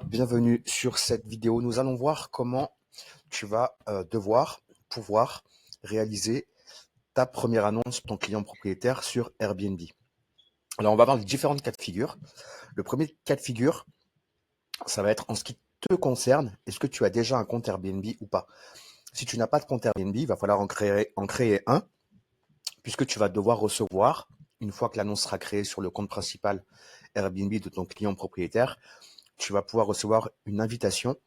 Bienvenue sur cette vidéo. Nous allons voir comment tu vas pouvoir réaliser ta première annonce pour ton client propriétaire sur Airbnb. Alors, on va voir les différentes cas de figure. Le premier cas de figure, ça va être en ce qui te concerne. Est-ce que tu as déjà un compte Airbnb ou pas? Si tu n'as pas de compte Airbnb, il va falloir en créer un, puisque tu vas devoir recevoir, une fois que l'annonce sera créée sur le compte principal Airbnb de ton client propriétaire, tu vas pouvoir recevoir une invitation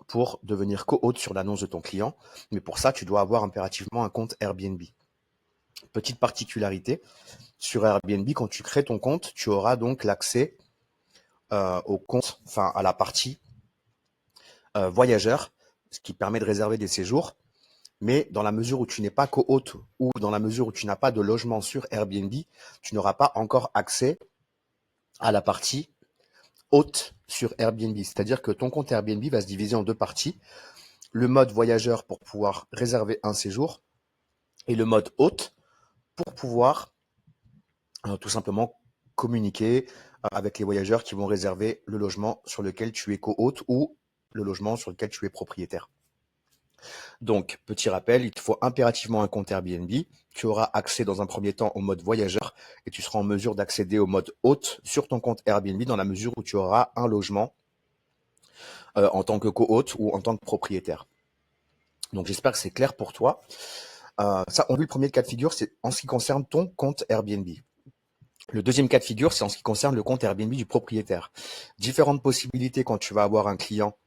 pour devenir co-hôte sur l'annonce de ton client. Mais pour ça, tu dois avoir impérativement un compte Airbnb. Petite particularité, sur Airbnb, quand tu crées ton compte, tu auras donc l'accès au compte, enfin à la partie voyageur, ce qui permet de réserver des séjours. Mais dans la mesure où tu n'es pas co-hôte ou dans la mesure où tu n'as pas de logement sur Airbnb, tu n'auras pas encore accès à la partie hôte sur Airbnb. C'est-à-dire que ton compte Airbnb va se diviser en deux parties. Le mode voyageur pour pouvoir réserver un séjour et le mode hôte pour pouvoir tout simplement communiquer avec les voyageurs qui vont réserver le logement sur lequel tu es co-hôte ou le logement sur lequel tu es propriétaire. Donc, petit rappel, il te faut impérativement un compte Airbnb. Tu auras accès dans un premier temps au mode voyageur et tu seras en mesure d'accéder au mode hôte sur ton compte Airbnb dans la mesure où tu auras un logement en tant que co-hôte ou en tant que propriétaire. Donc, j'espère que c'est clair pour toi. Ça, on a vu le premier cas de figure, c'est en ce qui concerne ton compte Airbnb. Le deuxième cas de figure, c'est en ce qui concerne le compte Airbnb du propriétaire. Différentes possibilités quand tu vas avoir un client,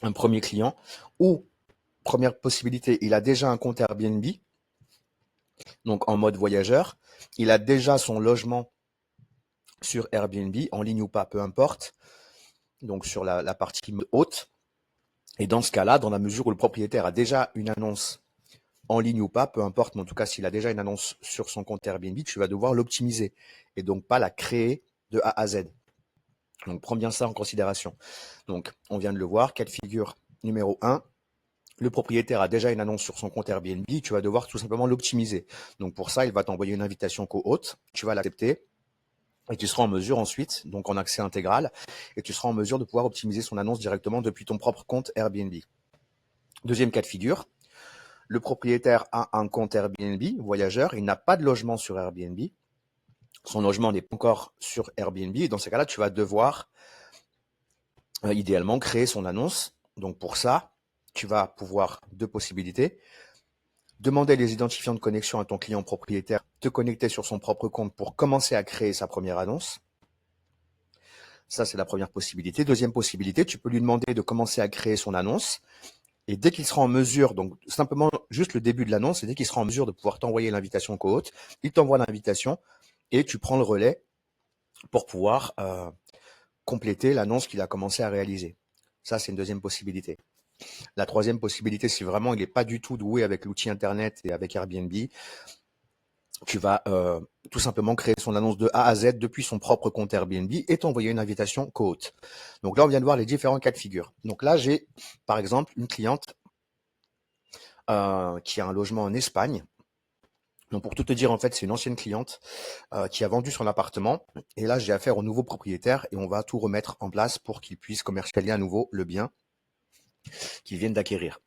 un premier client, ou première possibilité, il a déjà un compte Airbnb, donc en mode voyageur, il a déjà son logement sur Airbnb, en ligne ou pas, peu importe, donc sur la partie haute. Et dans ce cas-là, dans la mesure où le propriétaire a déjà une annonce en ligne ou pas, peu importe, mais en tout cas, s'il a déjà une annonce sur son compte Airbnb, tu vas devoir l'optimiser et donc pas la créer de A à Z. Donc, prends bien ça en considération. Donc, on vient de le voir, cas de figure numéro 1. Le propriétaire a déjà une annonce sur son compte Airbnb, tu vas devoir tout simplement l'optimiser. Donc, pour ça, il va t'envoyer une invitation co-hôte, tu vas l'accepter et tu seras en mesure ensuite, donc en accès intégral, et tu seras en mesure de pouvoir optimiser son annonce directement depuis ton propre compte Airbnb. Deuxième cas de figure, le propriétaire a un compte Airbnb, voyageur, il n'a pas de logement sur Airbnb, son logement n'est pas encore sur Airbnb, et dans ces cas-là, tu vas devoir idéalement créer son annonce. Donc pour ça, tu vas pouvoir deux possibilités. Demander les identifiants de connexion à ton client propriétaire, te connecter sur son propre compte pour commencer à créer sa première annonce. Ça, c'est la première possibilité. Deuxième possibilité, tu peux lui demander de commencer à créer son annonce. Et dès qu'il sera en mesure, donc simplement juste le début de l'annonce, et dès qu'il sera en mesure de pouvoir t'envoyer l'invitation co-hôte, il t'envoie l'invitation et tu prends le relais pour pouvoir compléter l'annonce qu'il a commencé à réaliser. Ça, c'est une deuxième possibilité. La troisième possibilité, si vraiment il n'est pas du tout doué avec l'outil Internet et avec Airbnb, tu vas tout simplement créer son annonce de A à Z depuis son propre compte Airbnb et t'envoyer une invitation co-hôte. Donc là, on vient de voir les différents cas de figure. Donc là, j'ai par exemple une cliente qui a un logement en Espagne. Donc pour tout te dire, en fait, c'est une ancienne cliente qui a vendu son appartement. Et là, j'ai affaire au nouveau propriétaire et on va tout remettre en place pour qu'il puisse commercialiser à nouveau le bien qu'ils viennent d'acquérir.